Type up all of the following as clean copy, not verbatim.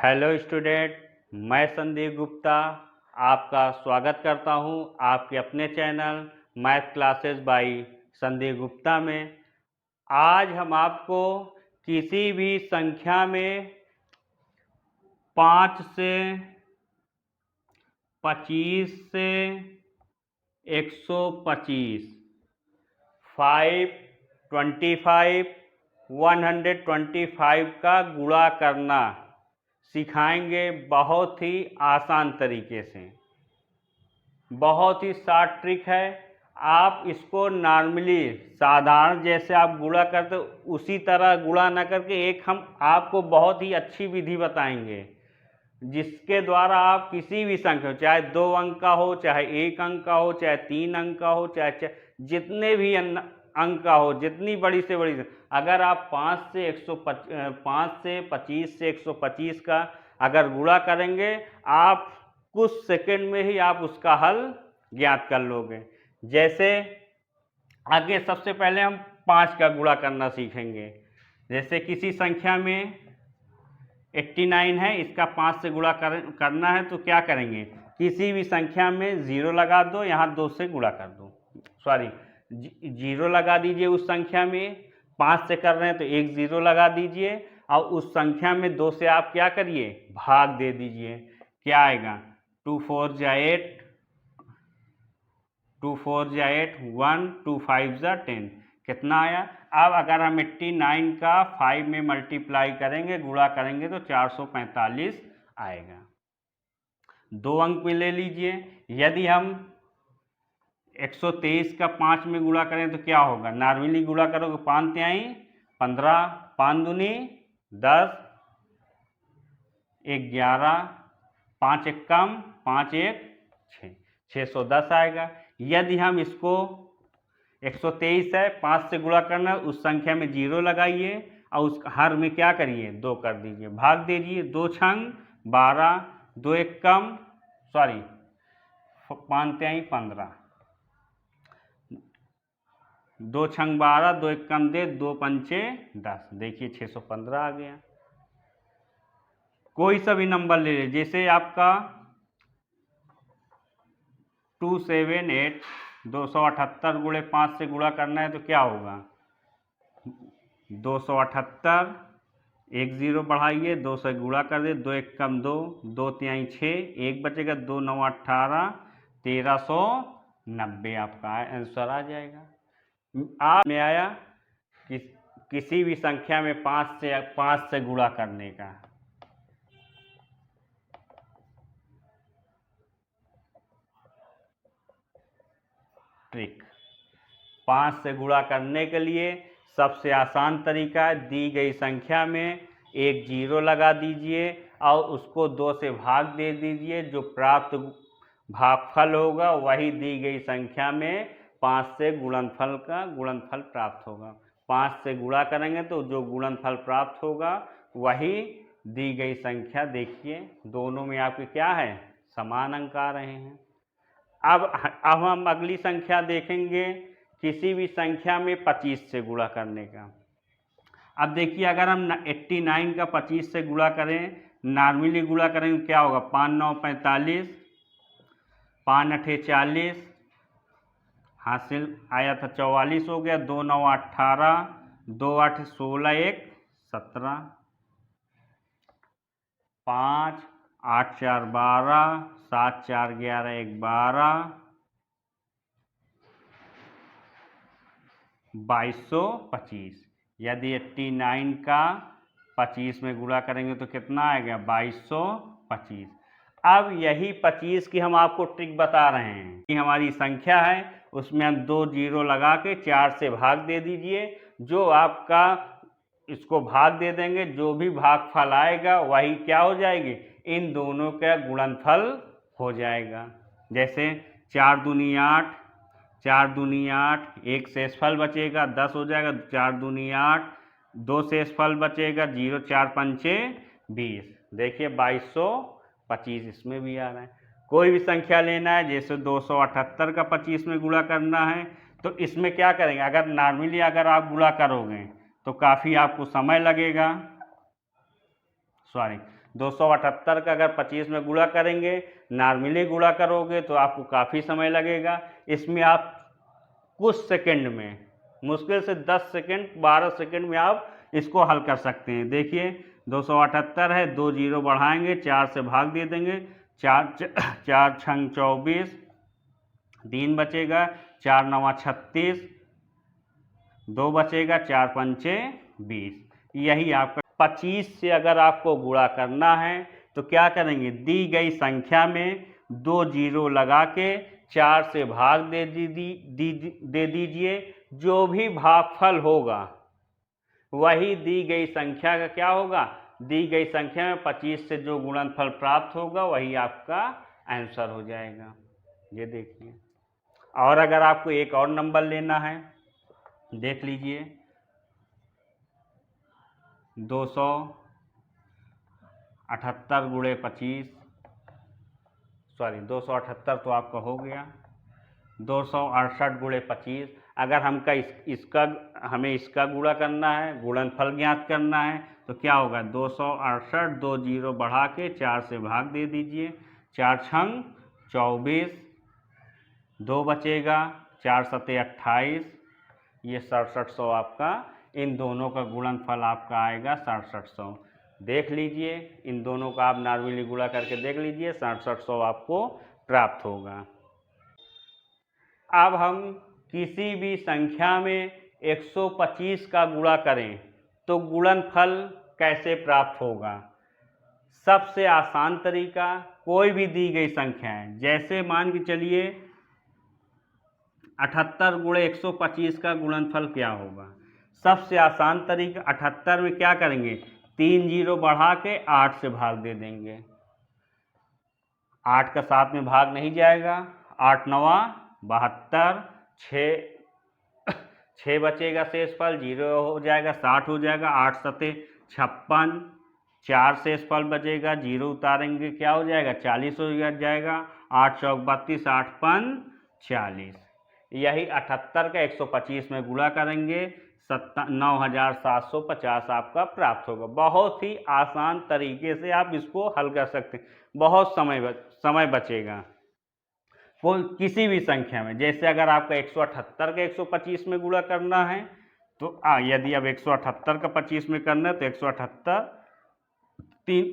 Hello student, मैं संदीप गुप्ता आपका स्वागत करता हूं आपके अपने channel math classes bye Sandeep Gupta में। आज हम आपको किसी भी संख्या में 5 से 25 से 125, 525, 125 का गुणा करना सिखाएंगे। बहुत ही आसान तरीके से, बहुत ही शॉर्ट ट्रिक है। आप इसको नॉर्मली साधारण जैसे आप गुणा करते उसी तरह गुणा न करके हम आपको बहुत ही अच्छी विधि बताएंगे जिसके द्वारा आप किसी भी संख्या, चाहे 2 अंक का हो, चाहे 1 अंक का हो, चाहे 3 अंक का हो, चाहे जितने भी अंक का हो, जितनी बड़ी से बड़ी, अगर आप 5 से 25 से 125 का अगर गुणा करेंगे, आप कुछ सेकंड में ही आप उसका हल ज्ञात कर लोगे। जैसे आगे सबसे पहले हम 5 का गुणा करना सीखेंगे। जैसे किसी संख्या में 89 है, इसका 5 से गुणा करना है तो क्या करेंगे, किसी भी संख्या में 0 लगा दो, यहाँ 2 से गुणा कर दो, सॉरी 0 लगा दीजिए। उस संख्या में 5 से कर रहे हैं तो एक 0 लगा दीजिए और उस संख्या में 2 से आप क्या करिए, भाग दे दीजिए। क्या आएगा, 2 4 जा 8, 2 4 जा 8, 1 2 5 जा 10, कितना आया। अब अगर हम 89 का 5 में मल्टीप्लाई करेंगे, गुणा करेंगे तो 445 आएगा। 2 अंक में ले लीजिए। यदि हम 123 का 5 में गुणा करें तो क्या होगा, नॉर्मली गुणा करोगे 5 तिहाई 15, 5 दूनी 10, 1 11, 5 एक कम, 5 एक 6, 610 आएगा। यदि हम इसको 123 है, 5 से गुणा करना, उस संख्या में 0 लगाइए और उस हर में क्या करिए, 2 कर दीजिए, भाग दीजिए। 2 छंग 12, 2 एक कम, सॉरी 5 तिहाई 15, 2 छंग 12, 2 एक कम दे, 2 पंचे 10, देखिए 615 आ गया। कोई सा भी नंबर ले लीजिए, जैसे आपका 278, 278 गुणे 5 से गुणा करना है तो क्या होगा, 278, एक 0 बढ़ाइए, 2 से गुणा कर दे, 2 एक कम 2, 2 तिहाई 6, एक बचेगा, 2 9 18, 1390 आपका आंसर आ जाएगा। आप में आया किसी भी संख्या में 5 से गुणा करने का। ट्रिक 5 से गुणा करने के लिए सबसे आसान तरीका है, दी गई संख्या में एक 0 लगा दीजिए और उसको 2 से भाग दे दीजिए। जो प्राप्त भागफल होगा वही दी गई संख्या में 5 से गुणनफल का गुणनफल प्राप्त होगा। 5 से गुणा करेंगे तो जो गुणनफल प्राप्त होगा वही दी गई संख्या। देखिए दोनों में आपके क्या है, समान अंक आ रहे हैं। अब हम अगली संख्या देखेंगे, किसी भी संख्या में 25 से गुणा करने का। अब देखिए अगर हम 89 का 25 से गुणा करें, नॉर्मली गुणा करेंगे क्या होगा, 5 9 45, 5 8 40, हासिल आया था 44 हो गया, 2 9 18, 2 8 16, 1 17, 5 8 4 12, 7 4 11, 1 12, 2225। यदि 89 का 25 में गुणा करेंगे तो कितना आएगा, 2225। अब यही 25 की हम आपको ट्रिक बता रहे हैं कि हमारी संख्या है उसमें हम 2 0 लगा के 4 से भाग दे दीजिए। जो आपका इसको भाग दे देंगे, जो भी भागफल आएगा वही क्या हो जाएगी, इन दोनों का गुणनफल हो जाएगा। जैसे 4 दूनी 8, 4 दूनी 8, एक शेषफल बचेगा 10 हो जाएगा, 4 दूनी 8, 2 शेषफल बचेगा 0, 4 पंचे 20। देखिए 2225 इसमें भी आ रहा है। कोई भी संख्या लेना है, जैसे 278 का 25 में गुणा करना है तो इसमें क्या करेंगे, अगर नॉर्मली अगर आप गुणा करोगे तो काफ़ी आपको समय लगेगा, सॉरी 278 का अगर 25 में गुणा करेंगे, नॉर्मली गुणा करोगे तो आपको काफ़ी समय लगेगा। इसमें आप कुछ सेकंड में, मुश्किल से 10 सेकंड 12 सेकंड में आप इसको हल कर सकते हैं। देखिए 278 है, 2 जीरो बढ़ाएंगे, 4 से भाग दे देंगे, 4 छंग 24, 3 बचेगा, 4 नवा 36, 2 बचेगा, 4 पंचे 20। यही आपका 25 से अगर आपको गुणा करना है तो क्या करेंगे, दी गई संख्या में 2 जीरो लगा के 4 से भाग दे दीजिए। जो भी भागफल होगा वही दी गई संख्या का क्या होगा, दी गई संख्या में 25 से जो गुणनफल प्राप्त होगा वही आपका आंसर हो जाएगा। ये देखिए। और अगर आपको एक और नंबर लेना है, देख लीजिए 278 गुणे 25, सॉरी 278 तो आपका हो गया, 268 गुणे 25। अगर हमें इसका गुणा करना है, गुणनफल ज्ञात करना है तो क्या होगा, 268, 2 जीरो बढ़ा के 4 से भाग दे दीजिए, 4 छंग 24, 2 बचेगा, 4 सते 28, ये 6700 आपका, इन दोनों का गुणनफल आपका आएगा 6700। देख लीजिए, इन दोनों का आप नॉर्मली गुणा करके देख लीजिए, 6700 आपको प्राप्त होगा। अब हम किसी भी संख्या में 125 का गुणा करें तो गुणनफल कैसे प्राप्त होगा। सबसे आसान तरीका, कोई भी दी गई संख्या है, जैसे मान के चलिए 78 गुणे 125 का गुणनफल क्या होगा। सबसे आसान तरीका, 78 में क्या करेंगे, 3 जीरो बढ़ा के 8 से भाग दे देंगे। 8 का 7 में भाग नहीं जाएगा, 8 नवा 72, 6 बचेगा शेषफल, 0 हो जाएगा, 60 हो जाएगा, 8 सते 56, 4 शेषफल बचेगा, 0 उतारेंगे क्या हो जाएगा, 40 हो जाएगा, 8 चौक 32, 8 पन 40। यही 78 का 125 में गुणा करेंगे, 9750 आपका प्राप्त होगा। बहुत ही आसान तरीके से आप इसको हल कर सकते हैं, बहुत समय बचेगा। कोई किसी भी संख्या में, जैसे अगर आपका 178 का 125 में गुणा करना है तो यदि अब 178 का 25 में करना है तो 178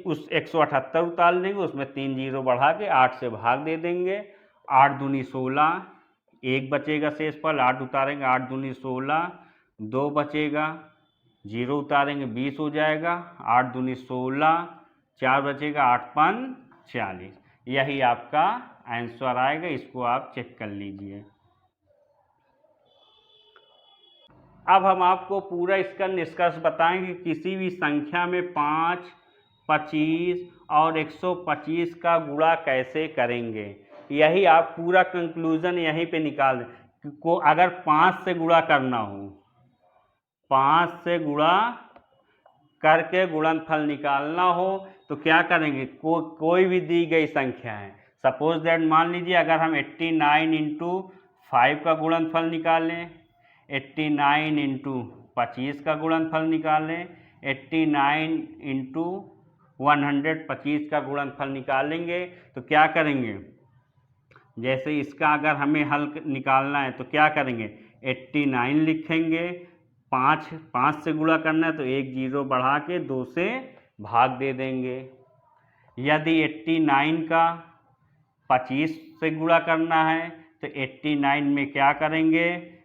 उस 178 उतार लेंगे, उसमें 3 जीरो बढ़ा के 8 से भाग दे देंगे, 8 दूनी 16, 1 बचेगा शेषफल, 8 उतारेंगे, 8 दूनी 16, 2 बचेगा, 0 उतारेंगे, 20 हो जाएगा, 8 दूनी 16, 4 बचेगा, 8 पन 40। यही आपका आंसर आएगा, इसको आप चेक कर लीजिए। अब हम आपको पूरा इसका निष्कर्ष बताएंगे, किसी भी संख्या में 5, 25 और 125 का गुणा कैसे करेंगे। यही आप पूरा कंक्लूजन यहीं पे निकाल दें। को अगर 5 से गुणा करना हो, 5 से गुणा करके गुणनफल निकालना हो तो क्या करेंगे, कोई भी दी गई संख्या है, सपोज दैट मान लीजिए अगर हम 89 इंटू 5 का गुणनफल निकालें, 89 इंटू 25 का गुणनफल निकालें, 89 इंटू 125 का गुणनफल निकालेंगे तो क्या करेंगे, जैसे इसका अगर हमें हल निकालना है तो क्या करेंगे, 89 लिखेंगे, 5 से गुणा करना है तो 1 जीरो बढ़ा के 2 से भाग दे देंगे। यदि 89 का 25 से गुणा करना है तो 89 में क्या करेंगे,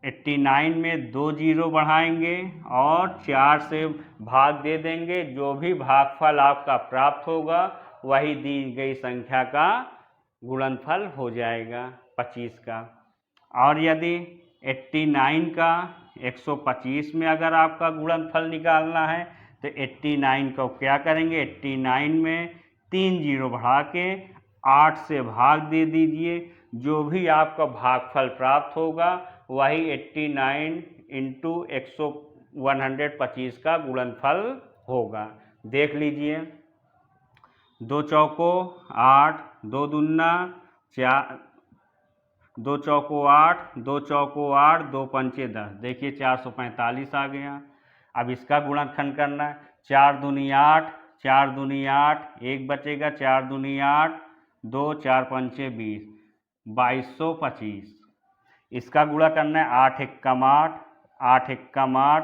89 में 2 जीरो बढ़ाएंगे और 4 से भाग दे देंगे। जो भी भागफल आपका प्राप्त होगा वही दी गई संख्या का गुणनफल हो जाएगा 25 का। और यदि 89 का 125 में अगर आपका गुणनफल निकालना है तो 89 को क्या करेंगे, 89 में 3 जीरो बढ़ा के 8 से भाग दे दीजिए। जो भी आपका भागफल प्राप्त होगा वही 89 इंटू 125 का गुणनफल होगा। देख लीजिए, 2 चौको 8, 2 दूना 4, 2 चौको 8, 2 चौको 8, 2 पंचे 10, देखिए 445 आ गया। अब इसका गुणनखंड करना है, 4 दूनी 8, 4 दूनी 8, 1 बचेगा, 4 दूनी 8, 2 4 पंचे 20, 2225। इसका गुणा करना है, 8 एकम 8, 8 एकम 8,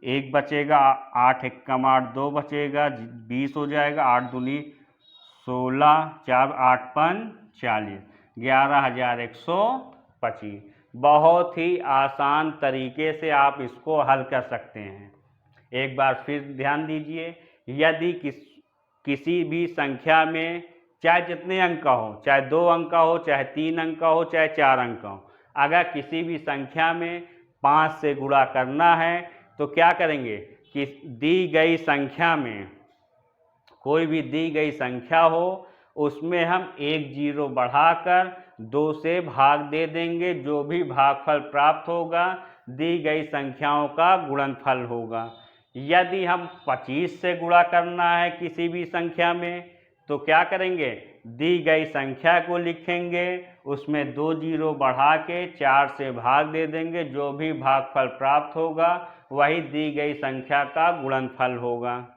1 बचेगा, 8 एकम 8, 2 बचेगा, 20 हो जाएगा, 8 दूनी 16, 4 8 5 40, 11,125। बहुत ही आसान तरीके से आप इसको हल कर सकते हैं। एक बार फिर ध्यान दीजिए, यदि किसी भी संख्या में चाहे जितने अंक का हो, चाहे 2 अंक का हो, चाहे 3 अंक का हो, चाहे 4 अंक का हो, अगर किसी भी संख्या में 5 से गुणा करना है तो क्या करेंगे कि दी गई संख्या में कोई भी दी गई संख्या हो उसमें हम एक जीरो बढ़ाकर 2 से भाग दे देंगे। जो भी भागफल प्राप्त होगा दी गई संख्याओं का गुणनफल होगा। यदि हम 25 से गुणा करना है किसी भी संख्या में तो क्या करेंगे, दी गई संख्या को लिखेंगे, उसमें 2 जीरो बढ़ा के 4 से भाग दे देंगे। जो भी भागफल प्राप्त होगा वही दी गई संख्या का गुणनफल होगा।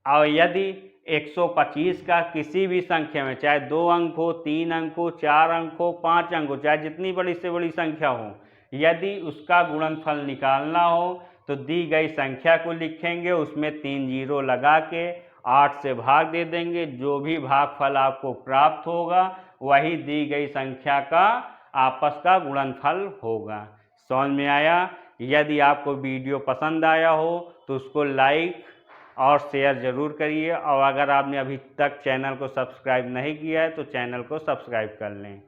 और यदि 125 का किसी भी संख्या में चाहे 2 अंक हो, 3 अंक हो, 4 अंक हो, 5 अंक हो, चाहे जितनी बड़ी से बड़ी संख्या हो, यदि उसका गुणनफल निकालना हो तो दी गई संख्या को लिखेंगे, उसमें 3 जीरो लगा के 8 से भाग दे देंगे। जो भी भागफल आपको प्राप्त होगा वही दी गई संख्या का आपस का गुणनफल होगा। समझ में आया? यदि आपको वीडियो पसंद आया हो तो उसको लाइक और शेयर ज़रूर करिए, और अगर आपने अभी तक चैनल को सब्सक्राइब नहीं किया है तो चैनल को सब्सक्राइब कर लें।